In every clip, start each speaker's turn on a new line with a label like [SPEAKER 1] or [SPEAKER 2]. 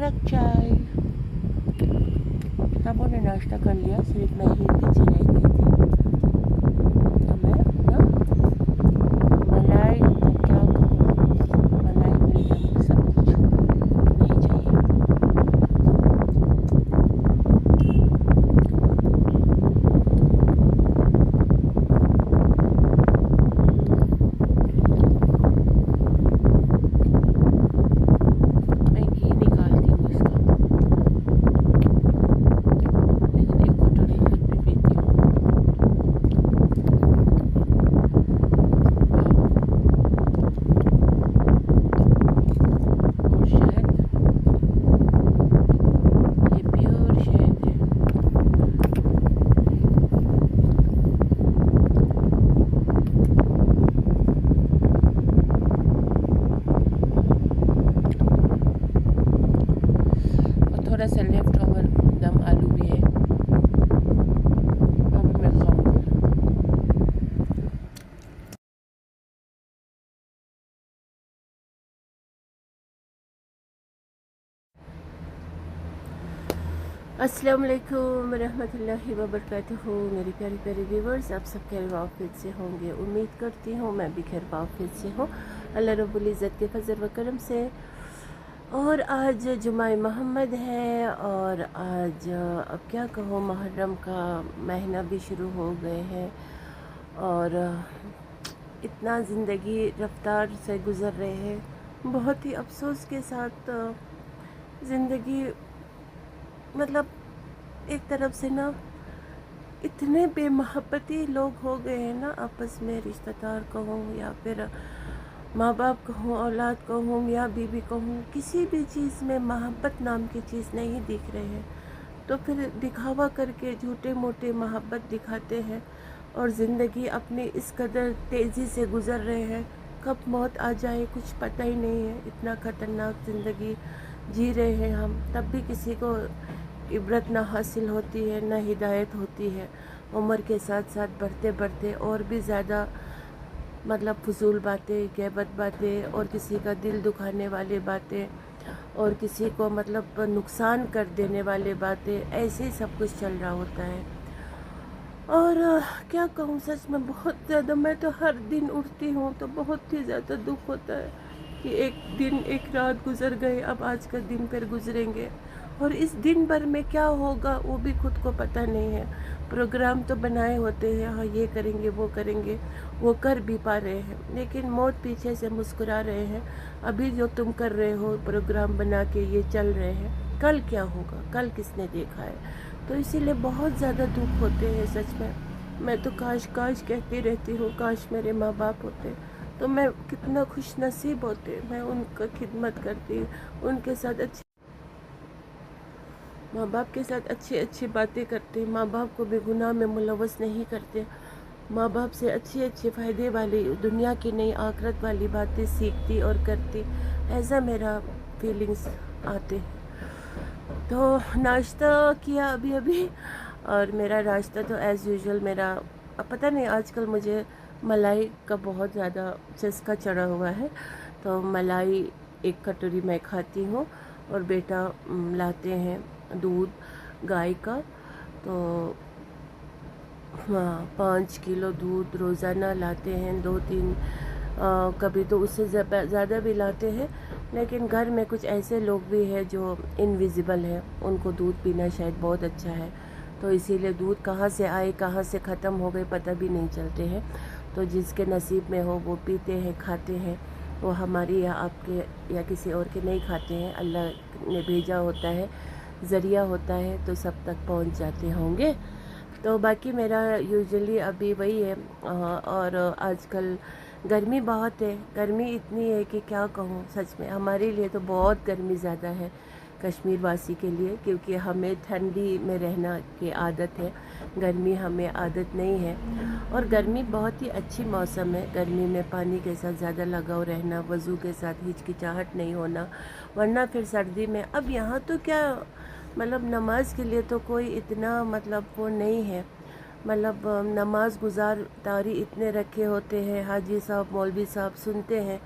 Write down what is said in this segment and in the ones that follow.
[SPEAKER 1] कड़क चाय। सबों ने नाश्ता कर लिया, सिर्फ मैं ही पीछे रह गई थी। तो मैं ना मलाई क्या कहूँ, मलाई मिल गया मुझे, सब कुछ नहीं चाहिए। मैं घी निकालती हूँ इसका, लेकिन एक कटोरी खुद भी पीती हूँ। और शहद, ये प्योर शहद है। और थोड़ा सा लेफ्ट ओवर दम आलू भी है, वो भी मैं खाऊंगी। अस्सलाम वालेकुम रहमतुल्लाहि व बरकातुहू। मेरे प्यारे प्यारे व्यूवर्स, आप सब खैर वाफियत से होंगे, उम्मीद करती हूँ मैं भी खैर वाफियत से हूँ, अल्लाह रब्बुल इज़्ज़त के फजल व करम से। और आज जुमाए मोहम्मद है, और आज अब क्या कहूँ, मुहर्रम का महीना भी शुरू हो गए हैं। और इतना ज़िंदगी रफ्तार से गुज़र रहे हैं, बहुत ही अफसोस के साथ। ज़िंदगी मतलब एक तरफ से ना इतने बेमहब्बती लोग हो गए हैं ना आपस में, रिश्तेदार कहूँ या फिर माँ बाप कहूँ, औलाद कहूँ या बीवी कहूँ, किसी भी चीज़ में मोहब्बत नाम की चीज़ नहीं दिख रहे हैं। तो फिर दिखावा करके झूठे मोटे मोहब्बत दिखाते हैं, और ज़िंदगी अपनी इस कदर तेज़ी से गुज़र रहे हैं, कब मौत आ जाए कुछ पता ही नहीं है। इतना ख़तरनाक ज़िंदगी जी रहे हैं हम, तब भी किसी को इबरत ना हासिल होती है, ना हिदायत होती है। उम्र के साथ साथ बढ़ते बढ़ते और भी ज़्यादा मतलब फजूल बातें, गैबत बातें, और किसी का दिल दुखाने वाली बातें, और किसी को मतलब नुकसान कर देने वाली बातें, ऐसे ही सब कुछ चल रहा होता है। और क्या कहूँ, सच में बहुत ज़्यादा, मैं तो हर दिन उठती हूँ तो बहुत ही ज़्यादा दुख होता है कि एक दिन एक रात गुजर गए, अब आज का दिन फिर गुजरेंगे, और इस दिन भर में क्या होगा वो भी खुद को पता नहीं है। प्रोग्राम तो बनाए होते हैं, हाँ ये करेंगे वो करेंगे, वो कर भी पा रहे हैं, लेकिन मौत पीछे से मुस्कुरा रहे हैं। अभी जो तुम कर रहे हो प्रोग्राम बना के ये चल रहे हैं, कल क्या होगा, कल किसने देखा है। तो इसीलिए बहुत ज़्यादा दुख होते हैं सच में। मैं तो काश काश कहती रहती हूँ, काश मेरे माँ बाप होते तो मैं कितना खुश नसीब होते। मैं उनका खिदमत करती, उनके साथ अच्छी, माँ बाप के साथ अच्छी अच्छी बातें करते, माँ बाप को भी गुनाह में मुलव्वस नहीं करते, माँ बाप से अच्छी अच्छी फ़ायदे वाली, दुनिया की नई आखिरत वाली बातें सीखती और करती। ऐसा मेरा फीलिंग्स आते हैं। तो नाश्ता किया अभी अभी, और मेरा नाश्ता तो एज़ यूजुअल मेरा, अब पता नहीं आजकल मुझे मलाई का बहुत ज़्यादा चस्का चढ़ा हुआ है। तो मलाई एक कटोरी मैं खाती हूँ, और बेटा लाते हैं दूध गाय का, तो हाँ 5 किलो दूध रोज़ाना लाते हैं, 2-3 कभी तो उससे ज़्यादा भी लाते हैं। लेकिन घर में कुछ ऐसे लोग भी हैं जो इनविजिबल हैं, उनको दूध पीना शायद बहुत अच्छा है, तो इसीलिए दूध कहाँ से आए कहाँ से ख़त्म हो गए पता भी नहीं चलते हैं। तो जिसके नसीब में हो वो पीते हैं, खाते हैं। वो हमारी या आपके या किसी और के नहीं खाते हैं, अल्लाह ने भेजा होता है, ज़रिया होता है, तो सब तक पहुंच जाते होंगे। तो बाकी मेरा यूजुअली अभी वही है। और आजकल गर्मी बहुत है, गर्मी इतनी है कि क्या कहूँ, सच में हमारे लिए तो बहुत गर्मी ज़्यादा है कश्मीर वासी के लिए, क्योंकि हमें ठंडी में रहना की आदत है, गर्मी हमें आदत नहीं है। और गर्मी बहुत ही अच्छी मौसम है, गर्मी में पानी के साथ ज़्यादा लगाव रहना, वज़ू के साथ हिचकिचाहट नहीं होना, वरना फिर सर्दी में, अब यहाँ तो क्या मतलब नमाज के लिए तो कोई इतना मतलब वो नहीं है, मतलब नमाज गुजार तारी इतने रखे होते हैं, हाजी साहब मौलवी साहब सुनते हैं,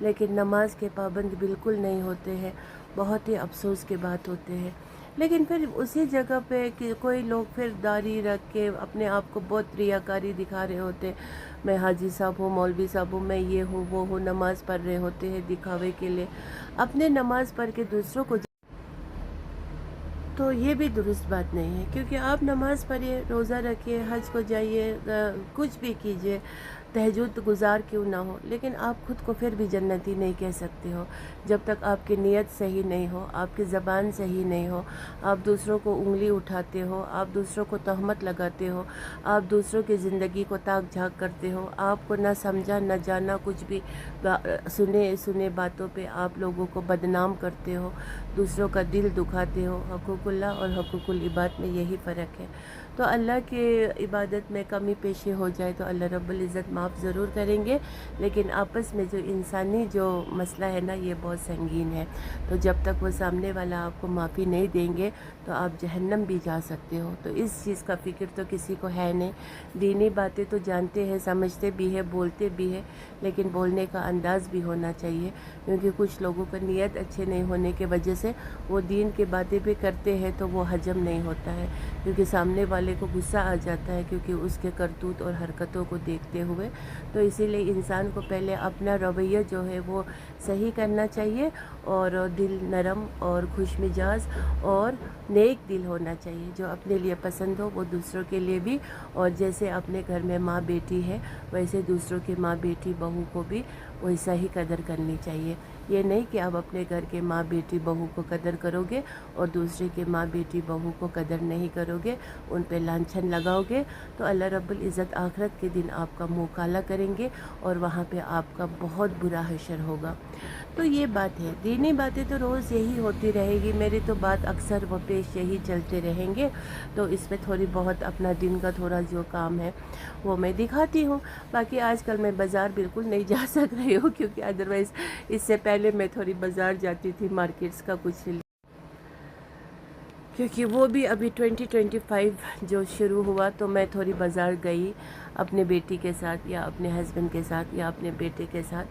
[SPEAKER 1] लेकिन नमाज के पाबंद बिल्कुल नहीं होते हैं। بہت ہی افسوس کی بات ہوتے ہیں۔ لیکن پھر اسی جگہ پہ کہ کوئی لوگ پھر داڑھی رکھ کے اپنے آپ کو بہت ریاکاری دکھا رہے ہوتے ہیں، میں حاجی صاحب ہوں، مولوی صاحب ہوں، میں یہ ہوں وہ ہوں، نماز پڑھ رہے ہوتے ہیں دکھاوے کے لیے۔ اپنے نماز پڑھ کے دوسروں کو تو یہ بھی درست بات نہیں ہے، کیونکہ آپ نماز پڑھیے، روزہ رکھیے، حج کو جائیے، کچھ بھی کیجیے، تہجد گزار کیوں نہ ہو، لیکن آپ خود کو پھر بھی جنتی نہیں کہہ سکتے ہو جب تک آپ کی نیت صحیح نہیں ہو، آپ کی زبان صحیح نہیں ہو، آپ دوسروں کو انگلی اٹھاتے ہو، آپ دوسروں کو تہمت لگاتے ہو، آپ دوسروں کی زندگی کو تاک جھانک کرتے ہو، آپ کو نہ سمجھا نہ جانا کچھ بھی سنے باتوں پہ آپ لوگوں کو بدنام کرتے ہو، دوسروں کا دل دکھاتے ہو۔ حقوق اللہ اور حقوق العباد میں یہی فرق ہے۔ تو اللہ کی عبادت میں کمی پیشی ہو جائے تو اللہ رب العزت معاف ضرور کریں گے، لیکن آپس میں جو انسانی جو مسئلہ ہے نا یہ بہت سنگین ہے۔ تو جب تک وہ سامنے والا آپ کو معافی نہیں دیں گے تو آپ جہنم بھی جا سکتے ہو۔ تو اس چیز کا فکر تو کسی کو ہے نہیں۔ دینی باتیں تو جانتے ہیں، سمجھتے بھی ہے، بولتے بھی ہے، لیکن بولنے کا انداز بھی ہونا چاہیے، کیونکہ کچھ لوگوں کا نیت اچھے نہیں ہونے کی وجہ سے وہ دین کی باتیں بھی کرتے ہیں تو وہ حجم نہیں ہوتا ہے، کیونکہ سامنے والے کو غصہ آ جاتا ہے کیونکہ اس کے کرتوت اور حرکتوں کو دیکھتے ہوئے۔ تو اسی لیے انسان کو پہلے اپنا رویہ جو ہے وہ صحیح کرنا چاہیے، اور دل نرم اور خوش مزاج اور نیک دل ہونا چاہیے، جو اپنے لیے پسند ہو وہ دوسروں کے لیے بھی، اور جیسے اپنے گھر میں ماں بیٹی ہے ویسے دوسروں کے ماں بیٹی بہو کو بھی ویسا ہی قدر کرنی چاہیے۔ یہ نہیں کہ آپ اپنے گھر کے ماں بیٹی بہو کو قدر کرو گے اور دوسرے کے ماں بیٹی بہو کو قدر نہیں کرو گے، ان پہ لانچھن لگاؤ گے، تو اللہ رب العزت آخرت کے دن آپ کا منہ کالا کریں گے اور وہاں پہ آپ کا بہت برا حشر ہوگا۔ تو یہ بات ہے، دینی باتیں تو روز یہی ہوتی رہے گی، میری تو بات اکثر و پیش یہی چلتے رہیں گے، تو اس میں تھوڑی بہت اپنا دن کا تھوڑا جو کام ہے وہ میں دکھاتی ہوں۔ باقی آج کل میں بازار بالکل نہیں جا سک رہی ہوں، کیونکہ ادروائز اس سے پہلے میں تھوڑی بازار جاتی تھی مارکیٹس کا کچھ، کیونکہ وہ بھی ابھی 2025 جو شروع ہوا تو میں تھوڑی بازار گئی اپنے بیٹی کے ساتھ یا اپنے ہسبینڈ کے ساتھ یا اپنے بیٹے کے ساتھ،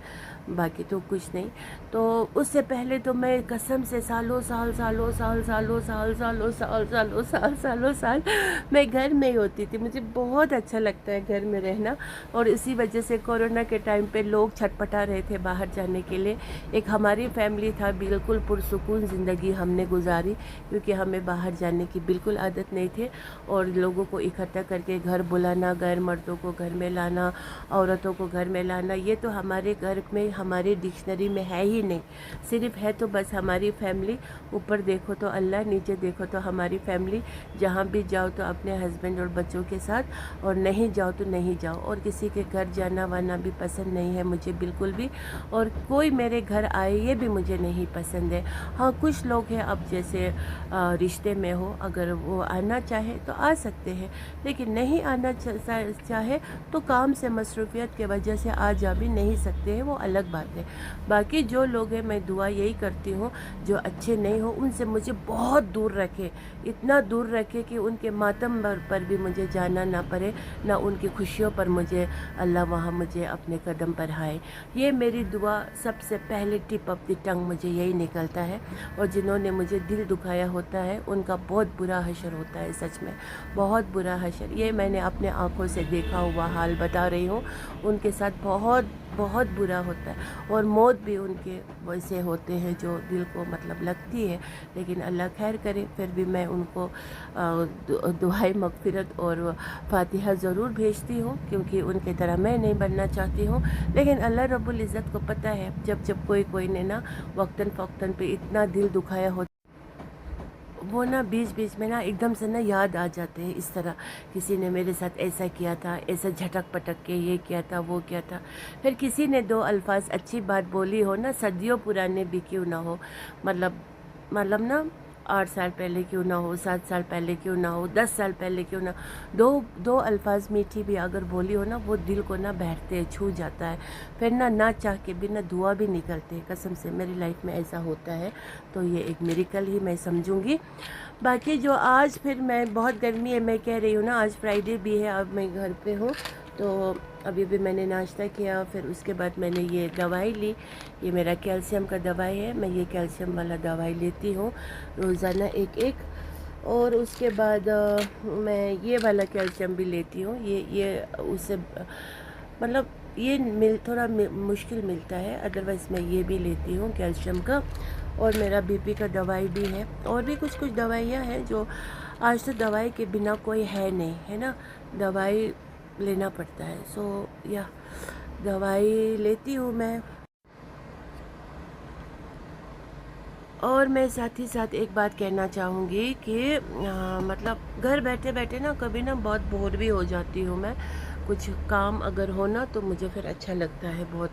[SPEAKER 1] باقی تو کچھ نہیں۔ تو اس سے پہلے تو میں قسم سے سالوں سال میں گھر میں ہی ہوتی تھی، مجھے بہت اچھا لگتا ہے گھر میں رہنا، اور اسی وجہ سے کورونا کے ٹائم پہ لوگ چھٹپٹا رہے تھے باہر جانے کے لیے۔ ایک ہماری فیملی تھا، بالکل پرسکون زندگی ہم نے گزاری، کیونکہ ہمیں باہر جانے کی بالکل عادت نہیں تھی، اور لوگوں کو اکٹھا کر کے گھر بلانا، غیر مردوں کو گھر میں لانا، عورتوں کو گھر میں لانا، یہ تو ہمارے گھر میں ہماری ڈکشنری میں ہے ہی نہیں۔ صرف ہے تو بس ہماری فیملی، اوپر دیکھو تو اللہ، نیچے دیکھو تو ہماری فیملی، جہاں بھی جاؤ تو اپنے ہسبینڈ اور بچوں کے ساتھ، اور نہیں جاؤ تو نہیں جاؤ، اور کسی کے گھر جانا وانا بھی پسند نہیں ہے مجھے بالکل بھی، اور کوئی میرے گھر آئے یہ بھی مجھے نہیں پسند ہے۔ ہاں کچھ لوگ ہیں اب جیسے رشتے میں ہو، اگر وہ آنا چاہے تو آ سکتے ہیں، لیکن نہیں آنا چاہے تو کام سے مصروفیت کی وجہ سے آ جا بھی نہیں سکتے ہیں، وہ الگ بات ہے۔ باقی جو لوگ ہیں میں دعا یہی کرتی ہوں جو اچھے نہیں ہو ان سے مجھے بہت دور رکھے، اتنا دور رکھے کہ ان کے ماتم پر بھی مجھے جانا نہ پڑے، نہ ان کی خوشیوں پر مجھے اللہ وہاں مجھے اپنے قدم بڑھائے۔ یہ میری دعا سب سے پہلے ٹپ آف دی ٹنگ مجھے یہی نکلتا ہے، اور جنہوں نے مجھے دل دکھایا ہوتا ہے ان کا بہت برا حشر ہوتا ہے، سچ میں بہت برا حشر۔ یہ میں نے اپنے آنکھوں سے دیکھا ہوا حال بتا رہی ہوں، ان کے ساتھ بہت بہت برا ہوتا ہے، اور موت بھی ان کے ویسے ہوتے ہیں جو دل کو مطلب لگتی ہے، لیکن اللہ خیر کرے۔ پھر بھی میں ان کو دعائے مغفرت اور فاتحہ ضرور بھیجتی ہوں، کیونکہ ان کی طرح میں نہیں بننا چاہتی ہوں، لیکن اللہ رب العزت کو پتہ ہے جب کوئی نے نا وقتاً فوقتاً پہ اتنا دل دکھایا ہوتا، وہ نا بیچ میں نا ایک دم سے نا یاد آ جاتے ہیں، اس طرح کسی نے میرے ساتھ ایسا کیا تھا، ایسا جھٹک پٹک کے یہ کیا تھا وہ کیا تھا، پھر کسی نے دو الفاظ اچھی بات بولی ہو نا، صدیوں پرانے بھی کیوں نہ ہو، مطلب نا 8 سال پہلے کیوں نہ ہو، 7 سال پہلے کیوں نہ ہو، 10 سال پہلے کیوں نہ، دو الفاظ میٹھی بھی اگر بولی ہو نا، وہ دل کو نہ بیٹھتے چھو جاتا ہے، پھر نہ چاہ کے بھی نہ دعا بھی نکلتے ہیں۔ قسم سے میری لائف میں ایسا ہوتا ہے، تو یہ ایک میریکل ہی میں سمجھوں گی۔ باقی جو آج پھر میں بہت گرمی ہے، میں کہہ رہی ہوں نا آج فرائیڈے بھی ہے، اب میں گھر پہ ہوں، तो अभी भी मैंने नाश्ता किया, फिर उसके बाद मैंने ये दवाई ली। ये मेरा कैल्शियम का दवाई है, मैं ये कैल्शियम वाला दवाई लेती हूँ रोज़ाना एक एक। और उसके बाद मैं ये वाला कैल्शियम भी लेती हूँ। ये उससे मतलब ये थोड़ा मुश्किल मिलता है, अदरवाइज़ मैं ये भी लेती हूँ कैल्शियम का। और मेरा बीपी का दवाई भी है, और भी कुछ कुछ दवाइयाँ हैं जो आज तो दवाई के बिना कोई है नहीं, है ना, दवाई लेना पड़ता है। सो या दवाई लेती हूँ मैं। और मैं साथ ही साथ एक बात कहना चाहूँगी कि मतलब घर बैठे बैठे ना कभी ना बहुत बोर भी हो जाती हूँ मैं। कुछ काम अगर हो ना तो मुझे फिर अच्छा लगता है बहुत।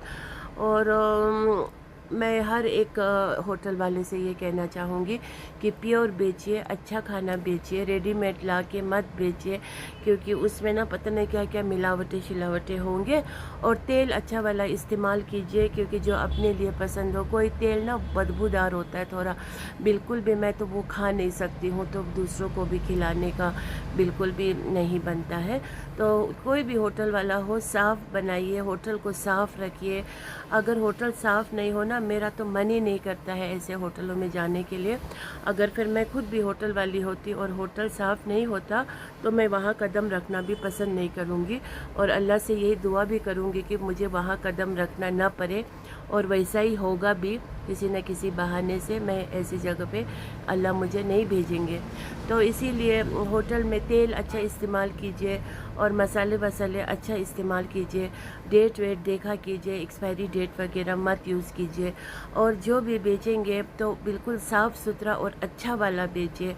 [SPEAKER 1] और मैं हर एक होटल वाले से ये कहना चाहूँगी कि प्योर बेचिए, अच्छा खाना बेचिए, रेडीमेड ला के मत बेचिए, क्योंकि उसमें ना पता नहीं क्या क्या मिलावटें शिलावटें होंगे। और तेल अच्छा वाला इस्तेमाल कीजिए, क्योंकि जो अपने लिए पसंद हो। कोई तेल ना बदबूदार होता है थोड़ा, बिल्कुल भी मैं तो वो खा नहीं सकती हूँ, तो दूसरों को भी खिलाने का बिल्कुल भी नहीं बनता है। तो कोई भी होटल वाला हो, साफ़ बनाइए, होटल को साफ़ रखिए। अगर होटल साफ़ नहीं हो ना, मेरा तो मन ही नहीं करता है ऐसे होटलों में जाने के लिए। अगर फिर मैं खुद भी होटल वाली होती और होटल साफ़ नहीं होता तो मैं वहाँ कदम रखना भी पसंद नहीं करूँगी। और अल्लाह से यही दुआ भी करूँगी कि मुझे वहाँ कदम रखना ना पड़े। और वैसा ही होगा भी, किसी न किसी बहाने से मैं ऐसी जगह पे अल्लाह मुझे नहीं भेजेंगे। तो इसीलिए होटल में तेल अच्छा इस्तेमाल कीजिए, और मसाले वसाले अच्छा इस्तेमाल कीजिए। डेट वेट देखा कीजिए, एक्सपायरी डेट वगैरह मत यूज़ कीजिए। और जो भी बेचेंगे तो बिल्कुल साफ़ सुथरा और अच्छा वाला बेचिए।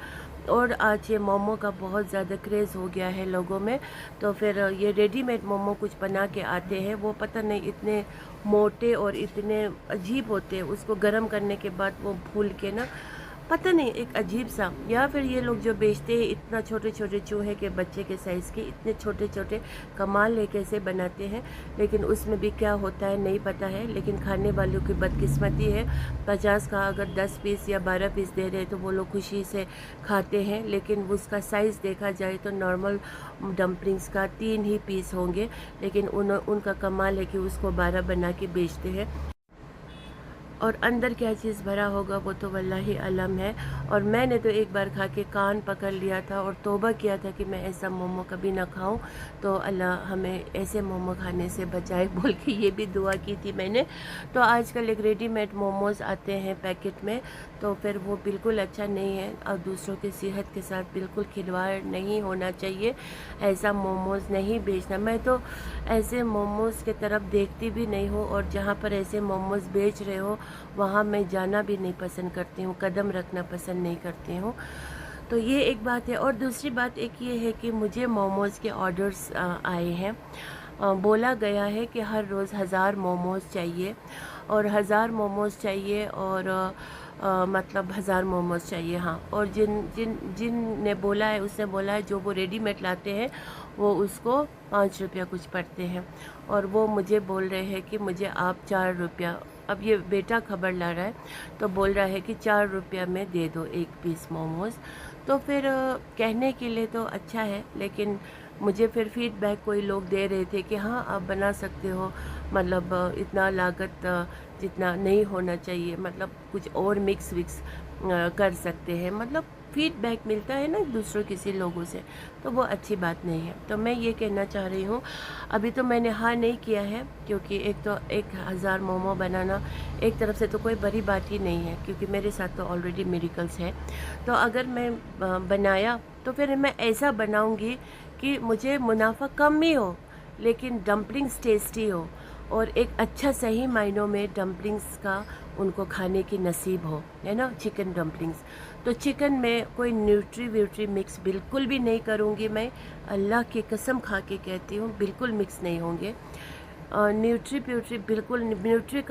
[SPEAKER 1] और आज ये मोमो का बहुत ज़्यादा क्रेज़ हो गया है लोगों में, तो फिर ये रेडीमेड मोमो कुछ बना के आते हैं, वो पता नहीं इतने मोटे और इतने अजीब होते हैं। उसको गर्म करने के बाद वो फूल के ना पता नहीं एक अजीब सा, या फिर ये लोग जो बेचते हैं इतना छोटे छोटे चूहे के बच्चे के साइज़ के इतने छोटे छोटे, कमाल है कैसे बनाते हैं। लेकिन उसमें भी क्या होता है नहीं पता है, लेकिन खाने वालों की बदकिस्मती है। 50 का अगर 10 पीस या 12 पीस दे रहे हैं तो वो लोग खुशी से खाते हैं, लेकिन उसका साइज़ देखा जाए तो नॉर्मल डम्पलिंग्स का 3 ही पीस होंगे, लेकिन उनका कमाल है कि उसको 12 बना के बेचते हैं। और अंदर क्या चीज़ भरा होगा वो तो वल्लाही अलम है। और मैंने तो एक बार खा के कान पकड़ लिया था और तौबा किया था कि मैं ऐसा मोमो कभी ना खाऊं। तो अल्लाह हमें ऐसे मोमो खाने से बचाए बोल के ये भी दुआ की थी मैंने। तो आजकल एक रेडीमेड मोमोज़ आते हैं पैकेट में, तो फिर वो बिल्कुल अच्छा नहीं है, और दूसरों की सेहत के साथ बिल्कुल खिलवाड़ नहीं होना चाहिए। ऐसा मोमोज़ नहीं बेचना। मैं तो ऐसे मोमोज़ की तरफ देखती भी नहीं हूँ, और जहाँ पर ऐसे मोमोज़ बेच रहे हो वहाँ मैं जाना भी नहीं पसंद करती हूँ, कदम रखना पसंद नहीं करती हूँ। तो ये एक बात है। और दूसरी बात एक ये है कि मुझे मोमोज़ के ऑर्डर्स आए हैं। बोला गया है कि हर रोज़ 1000 मोमोज़ चाहिए, और 1000 मोमोज़ चाहिए, और मतलब 1000 मोमोज़ चाहिए, हाँ। और जिन जिन जिन ने बोला है उसने बोला है जो वो रेडीमेड लाते हैं वो उसको 5 रुपया कुछ पड़ते हैं, और वो मुझे बोल रहे हैं कि मुझे आप 4 रुपया, अब ये बेटा खबर ला रहा है तो बोल रहा है कि 4 रुपया में दे दो एक पीस मोमोज़। तो फिर कहने के लिए तो अच्छा है, लेकिन मुझे फिर फीडबैक कोई लोग दे रहे थे कि हाँ आप बना सकते हो, मतलब इतना लागत जितना नहीं होना चाहिए, मतलब कुछ और मिक्स विक्स कर सकते हैं, मतलब फीडबैक मिलता है ना दूसरों किसी लोगों से, तो वो अच्छी बात नहीं है। तो मैं ये कहना चाह रही हूँ, अभी तो मैंने हाँ नहीं किया है, क्योंकि एक तो 1000 मोमो बनाना एक तरफ से तो कोई बड़ी बात ही नहीं है, क्योंकि मेरे साथ तो ऑलरेडी मिरेकल्स है। तो अगर मैं बनाया तो फिर मैं ऐसा बनाऊँगी कि मुझे मुनाफा कम ही हो, लेकिन डम्पलिंग्स टेस्टी हो, और एक अच्छा सही मायनों में डम्पलिंग्स का उनको खाने की नसीब हो, है ना। चिकन डम्पलिंग्स, तो चिकन में कोई न्यूट्री व्यूट्री मिक्स बिल्कुल भी नहीं करूँगी मैं, अल्लाह की कसम खा के कहती हूँ, बिल्कुल मिक्स नहीं होंगे। न्यूट्री प्यूट्री बिल्कुल, न्यूट्री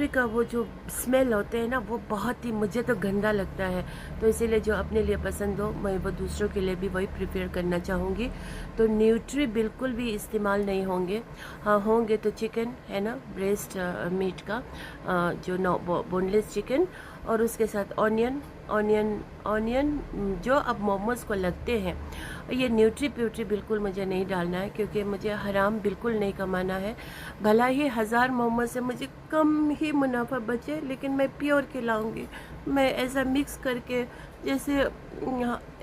[SPEAKER 1] का वो जो स्मेल होते हैं ना, वो बहुत ही मुझे तो गंदा लगता है। तो इसीलिए जो अपने लिए पसंद हो मैं वो दूसरों के लिए भी वही प्रिपेयर करना चाहूँगी। तो न्यूट्री बिल्कुल भी इस्तेमाल नहीं होंगे। हाँ होंगे तो चिकन है ना, ब्रेस्ट मीट का, जो बोनलेस चिकन, और उसके साथ ऑनियन, ऑनियन जो अब मोमोज़ को लगते हैं, ये न्यूट्री प्यूट्री बिल्कुल मुझे नहीं डालना है, क्योंकि मुझे हराम बिल्कुल नहीं कमाना है। भला ही 1000 मोमोज़ से मुझे कम ही मुनाफा बचे, लेकिन मैं प्योर खिलाऊंगी। मैं ऐसा मिक्स करके, जैसे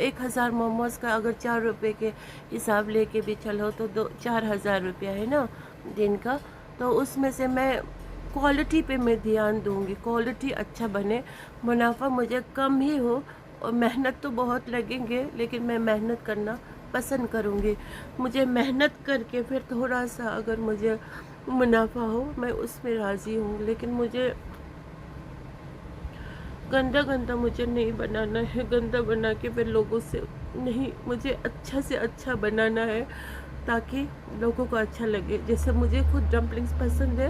[SPEAKER 1] 1000 मोमोज़ का अगर 4 रुपये के हिसाब लेके भी चलो तो 4000 रुपया है ना दिन का, तो उसमें से मैं क्वालिटी पे मैं ध्यान दूंगी, क्वालिटी अच्छा बने, मुनाफा मुझे कम ही हो। और मेहनत तो बहुत लगेंगे, लेकिन मैं मेहनत करना पसंद करूंगी। मुझे मेहनत करके फिर थोड़ा सा अगर मुझे मुनाफा हो, मैं उसमें राज़ी हूँ, लेकिन मुझे गंदा गंदा मुझे नहीं बनाना है। गंदा बना के फिर लोगों से नहीं, मुझे अच्छा से अच्छा बनाना है ताकि लोगों को अच्छा लगे। जैसे मुझे खुद डम्पलिंग्स पसंद है,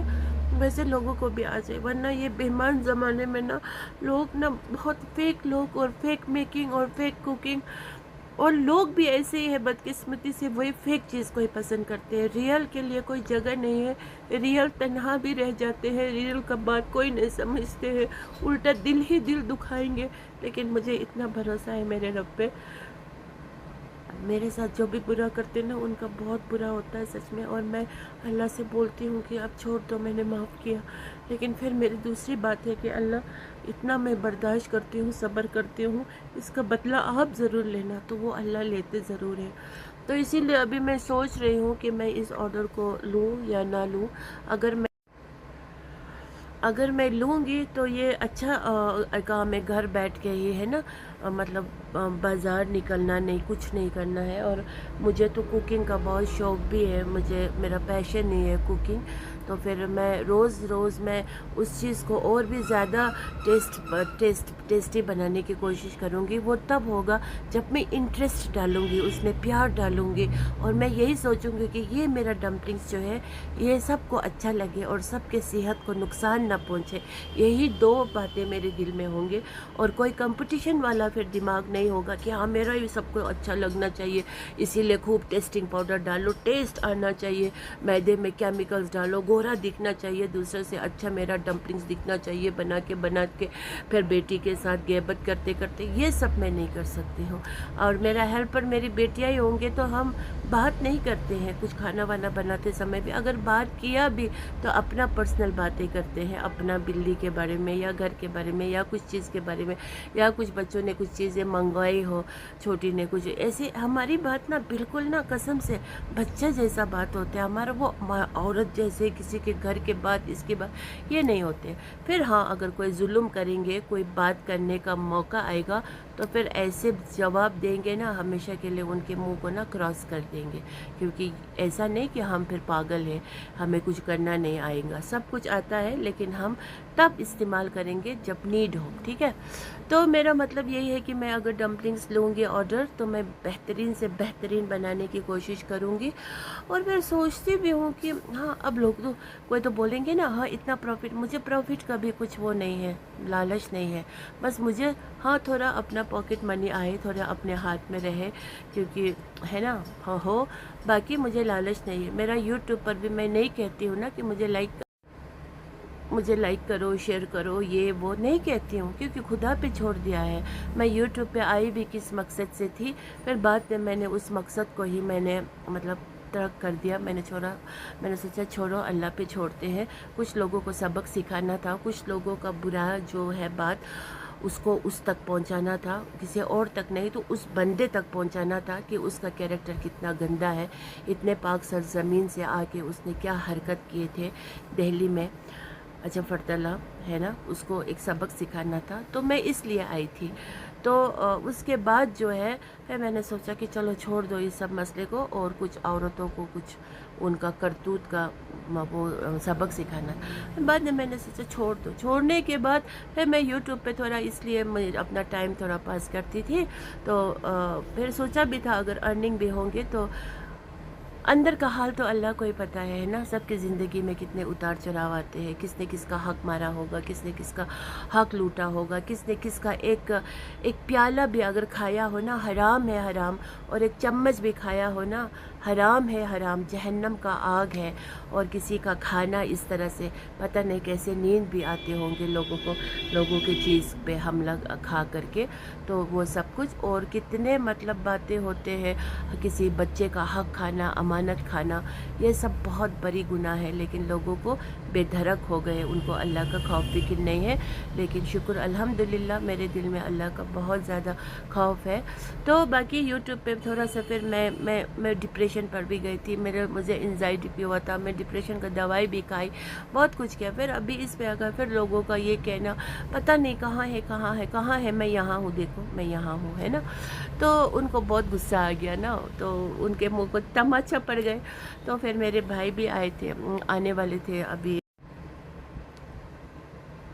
[SPEAKER 1] वैसे लोगों को भी आ जाए। वरना ये बेईमान ज़माने में ना लोग ना बहुत फेक लोग और फेक मेकिंग और फेक कुकिंग, और लोग भी ऐसे ही है बदकिस्मती से, वही फेक चीज़ को ही पसंद करते हैं। रियल के लिए कोई जगह नहीं है, रियल तन्हा भी रह जाते हैं, रियल का बात कोई नहीं समझते हैं, उल्टा दिल ही दिल दुखाएंगे। लेकिन मुझे इतना भरोसा है मेरे रब पे, मेरे साथ जो भी बुरा करते हैं ना उनका बहुत बुरा होता है सच में। और मैं अल्लाह से बोलती हूँ कि अब छोड़ दो, मैंने माफ़ किया। लेकिन फिर मेरी दूसरी बात है कि अल्लाह इतना मैं बर्दाश्त करती हूँ, सब्र करती हूँ, इसका बदला आप ज़रूर लेना, तो वो अल्लाह लेते ज़रूर है। तो इसीलिए अभी मैं सोच रही हूँ कि मैं इस ऑर्डर को लूँ या ना लूँ। अगर मैं लूँगी तो ये अच्छा काम है, घर बैठ के ही है ना, मतलब बाज़ार निकलना नहीं, कुछ नहीं करना है। और मुझे तो कुकिंग का बहुत शौक़ भी है, मुझे मेरा पैशन नहीं है कुकिंग, तो फिर मैं रोज़ मैं उस चीज़ को और भी ज़्यादा टेस्टी बनाने की कोशिश करूँगी। वो तब होगा जब मैं इंटरेस्ट डालूँगी, उसमें प्यार डालूँगी, और मैं यही सोचूँगी कि ये मेरा डम्पलिंग्स जो है ये सबको अच्छा लगे और सबके सेहत को नुकसान ना पहुँचे। यही 2 बातें मेरे दिल में होंगे, और कोई कंपटीशन वाला फिर दिमाग नहीं होगा कि हाँ मेरा ही सबको अच्छा लगना चाहिए, इसीलिए खूब टेस्टिंग पाउडर डालो, टेस्ट आना चाहिए, मैदे में केमिकल्स डालो, गोरा दिखना चाहिए, दूसरे से अच्छा मेरा डम्पलिंग्स दिखना चाहिए, बना के फिर बेटी के साथ गैबत करते करते, ये सब मैं नहीं कर सकती हूँ। और मेरा हेल्पर मेरी बेटियाँ ही होंगे तो हम बात नहीं करते हैं कुछ खाना वाना बनाते समय भी। अगर बात किया भी तो अपना पर्सनल बातें करते हैं, अपना बिल्ली के बारे में या घर के बारे में या कुछ चीज़ के बारे में, या कुछ बच्चों ने कुछ चीज़ें मंगवाई हो, छोटी ने कुछ ऐसे। हमारी बात ना बिल्कुल ना कसम से बच्चा जैसा बात होता है हमारा, वो औरत जैसे किसी के घर के बात इसके बात ये नहीं होते। फिर हाँ अगर कोई जुल्म करेंगे, कोई बात करने का मौका आएगा तो फिर ऐसे जवाब देंगे ना, हमेशा के लिए उनके मुंह को ना क्रॉस कर देंगे। क्योंकि ऐसा नहीं कि हम फिर पागल हैं, हमें कुछ करना नहीं आएगा, सब कुछ आता है, लेकिन हम तब इस्तेमाल करेंगे जब नीड हो। ठीक है, तो मेरा मतलब यही है कि मैं अगर डम्पलिंग्स लूँगी ऑर्डर तो मैं बेहतरीन से बेहतरीन बनाने की कोशिश करूँगी। और मैं सोचती भी हूँ कि हाँ अब लोग तो कोई तो बोलेंगे ना हाँ इतना प्रॉफिट, मुझे प्रॉफिट का भी कुछ वो नहीं है, लालच नहीं है। बस मुझे हाँ थोड़ा अपना पॉकेट मनी आए, थोड़ा अपने हाथ में रहे, क्योंकि है ना हाँ हो, बाकी मुझे लालच नहीं है। मेरा यूट्यूब पर भी मैं नहीं कहती हूँ ना कि मुझे लाइक करो, शेयर करो, ये वो नहीं कहती हूँ, क्योंकि खुदा पे छोड़ दिया है। मैं यूट्यूब पे आई भी किस मकसद से थी, फिर बाद में मैंने उस मकसद को ही मैंने मतलब तर्क कर दिया, मैंने सोचा छोड़ो, अल्लाह पे छोड़ते हैं। कुछ लोगों को सबक सिखाना था, कुछ लोगों का बुरा जो है बात उसको उस तक पहुंचाना था, किसी और तक नहीं तो उस बंदे तक पहुंचाना था कि उसका कैरेक्टर कितना गंदा है, इतने पाक सरजमीन से आके उसने क्या हरकत किए थे दिल्ली में, अच्छा फरतला है ना, उसको एक सबक सिखाना था। तो मैं इसलिए आई थी। तो उसके बाद जो है फिर मैंने सोचा कि चलो छोड़ दो इस सब मसले को, और कुछ औरतों को कुछ उनका करतूत का वो सबक सिखाना। बाद में मैंने सोचा छोड़ दो। छोड़ने के बाद फिर मैं यूट्यूब पे थोड़ा इसलिए मैं अपना टाइम थोड़ा पास करती थी, तो फिर सोचा भी था अगर अर्निंग भी होंगे तो अंदर का हाल तो अल्लाह को ही पता है ना, सबकी ज़िंदगी में कितने उतार चढ़ाव आते हैं, किसने किसका हक मारा होगा, किसने किसका हक लूटा होगा, किसने किसका एक प्याला भी अगर खाया हो ना हराम है हराम, और एक चम्मच भी खाया हो ना हराम है, हराम जहन्नम का आग है। और किसी का खाना इस तरह से पता नहीं कैसे नींद भी आते होंगे लोगों को, लोगों की चीज़ पे हमला खा करके, तो वो सब कुछ। और कितने मतलब बातें होते हैं, किसी बच्चे का हक खाना, अमानत खाना, ये सब बहुत बड़ी गुनाह है। लेकिन लोगों को बेधड़क हो गए, उनको अल्लाह का खौफ फिक्र नहीं है। लेकिन शुक्र अल्हम्दुलिल्लाह मेरे दिल में अल्लाह का बहुत ज़्यादा खौफ है। तो बाकी यूट्यूब पे थोड़ा सा फिर मैं डिप्रेशन पर भी गई थी, मुझे एंजाइटी भी हुआ था, मैं डिप्रेशन का दवाई भी खाई, बहुत कुछ किया। फिर अभी इस पे अगर फिर लोगों का ये कहना पता नहीं कहाँ है, कहाँ है, कहाँ है, मैं यहाँ हूँ, देखो मैं यहाँ हूँ, है ना। तो उनको बहुत गुस्सा आ गया ना, तो उनके मुंह को तमाचा पड़ गए। तो फिर मेरे भाई भी आए थे, आने वाले थे अभी।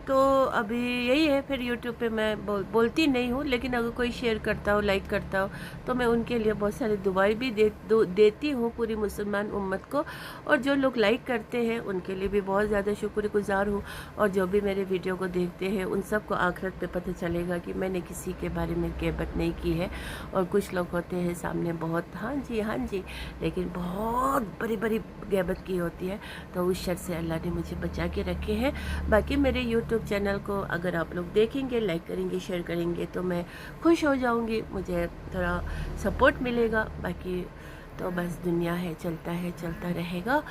[SPEAKER 1] तो अभी यही है, फिर यूट्यूब पे मैं बोलती नहीं हूँ, लेकिन अगर कोई शेयर करता हो, लाइक करता हो, तो मैं उनके लिए बहुत सारी दुआएं भी देती हूँ पूरी मुसलमान उम्मत को। और जो लोग लाइक करते हैं उनके लिए भी बहुत ज़्यादा शुक्रगुजार हूँ। और जो भी मेरे वीडियो को देखते हैं उन सबको आखिरत पे पता चलेगा कि मैंने किसी के बारे में ग़ीबत नहीं की है। और कुछ लोग होते हैं सामने बहुत हाँ जी हाँ जी, लेकिन बहुत बड़ी बड़ी ग़ीबत की होती है, तो उस शर से अल्लाह ने मुझे बचा के रखे हैं। बाकी मेरे यूट्यूब चैनल को अगर आप लोग देखेंगे, लाइक करेंगे, शेयर करेंगे, तो मैं खुश हो जाऊंगी, मुझे थोड़ा सपोर्ट मिलेगा। बाकी तो बस दुनिया है, चलता रहेगा।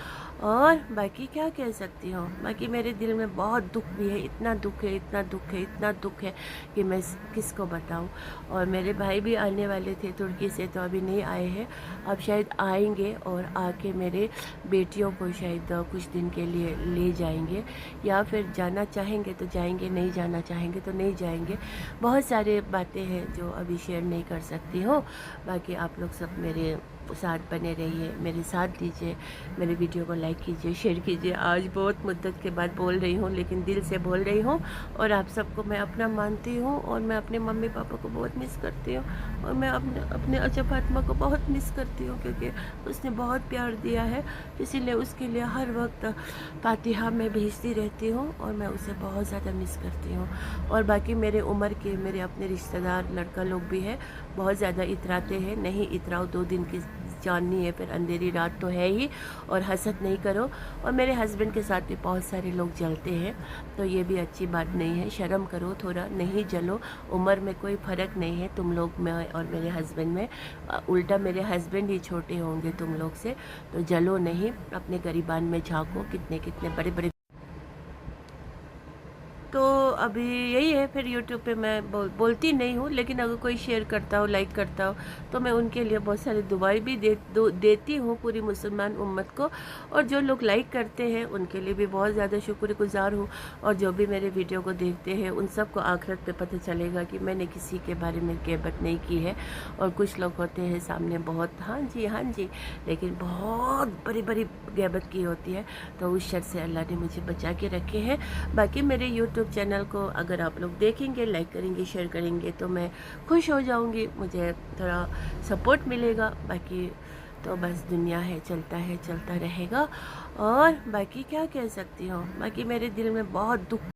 [SPEAKER 1] और बाकी क्या कह सकती हूँ, बाकी मेरे दिल में बहुत दुख भी है, इतना दुख है, इतना दुख है, इतना दुख है कि मैं किसको बताऊँ। और मेरे भाई भी आने वाले थे तुर्की से, तो अभी नहीं आए हैं, अब शायद आएंगे और आके मेरे बेटियों को शायद कुछ दिन के लिए ले जाएंगे, या फिर जाना चाहेंगे तो जाएंगे, नहीं जाना चाहेंगे तो नहीं जाएंगे। बहुत सारे बातें हैं जो अभी शेयर नहीं कर सकती हूँ। बाकी आप लोग सब मेरे साथ बने रहिए, मेरे साथ दीजिए, मेरे वीडियो को लाइक कीजिए, शेयर कीजिए। आज बहुत मुद्दत के बाद बोल रही हूँ, लेकिन दिल से बोल रही हूँ। और आप सबको मैं अपना मानती हूँ, और मैं अपने मम्मी पापा को बहुत मिस करती हूँ, और मैं अपने अच्छा फातिमा को बहुत मिस करती हूँ, क्योंकि उसने बहुत प्यार दिया है, इसीलिए उसके लिए हर वक्त फातिहा में भेजती रहती हूँ, और मैं उसे बहुत ज़्यादा मिस करती हूँ। और बाकी मेरे उम्र के मेरे अपने रिश्तेदार लड़का लोग भी है, बहुत ज़्यादा इतराते हैं, नहीं इतराओ, 2 दिन की जाननी है, फिर अंधेरी रात तो है ही, और हसद नहीं करो। और मेरे हस्बैंड के साथ भी बहुत सारे लोग जलते हैं, तो ये भी अच्छी बात नहीं है, शर्म करो थोड़ा, नहीं जलो। उम्र में कोई फ़र्क नहीं है तुम लोग में और मेरे हस्बैंड में, उल्टा मेरे हस्बैंड ही छोटे होंगे तुम लोग से, तो जलो नहीं, अपने गरीबान में झांको, कितने कितने बड़े बड़े। तो अभी यही है, फिर यूट्यूब पे मैं बोलती नहीं हूँ, लेकिन अगर कोई शेयर करता हो, लाइक करता हो, तो मैं उनके लिए बहुत सारी दुआएं भी देती हूँ पूरी मुसलमान उम्मत को। और जो लोग लाइक करते हैं उनके लिए भी बहुत ज़्यादा शुक्रगुजार हूँ। और जो भी मेरे वीडियो को देखते हैं उन सबको आखिरत पे पता चलेगा कि मैंने किसी के बारे में ग़ीबत नहीं की है। और कुछ लोग होते हैं सामने बहुत हाँ जी, लेकिन बहुत बड़ी बड़ी ग़ीबत की होती है, तो उस शर से अल्लाह ने मुझे बचा के रखे हैं। बाकी मेरे यूट्यूब चैनल को अगर आप लोग देखेंगे, लाइक करेंगे, शेयर करेंगे, तो मैं खुश हो जाऊंगी, मुझे थोड़ा सपोर्ट मिलेगा। बाकी तो बस दुनिया है, चलता रहेगा। और बाकी क्या कह सकती हूँ, बाकी मेरे दिल में बहुत दुख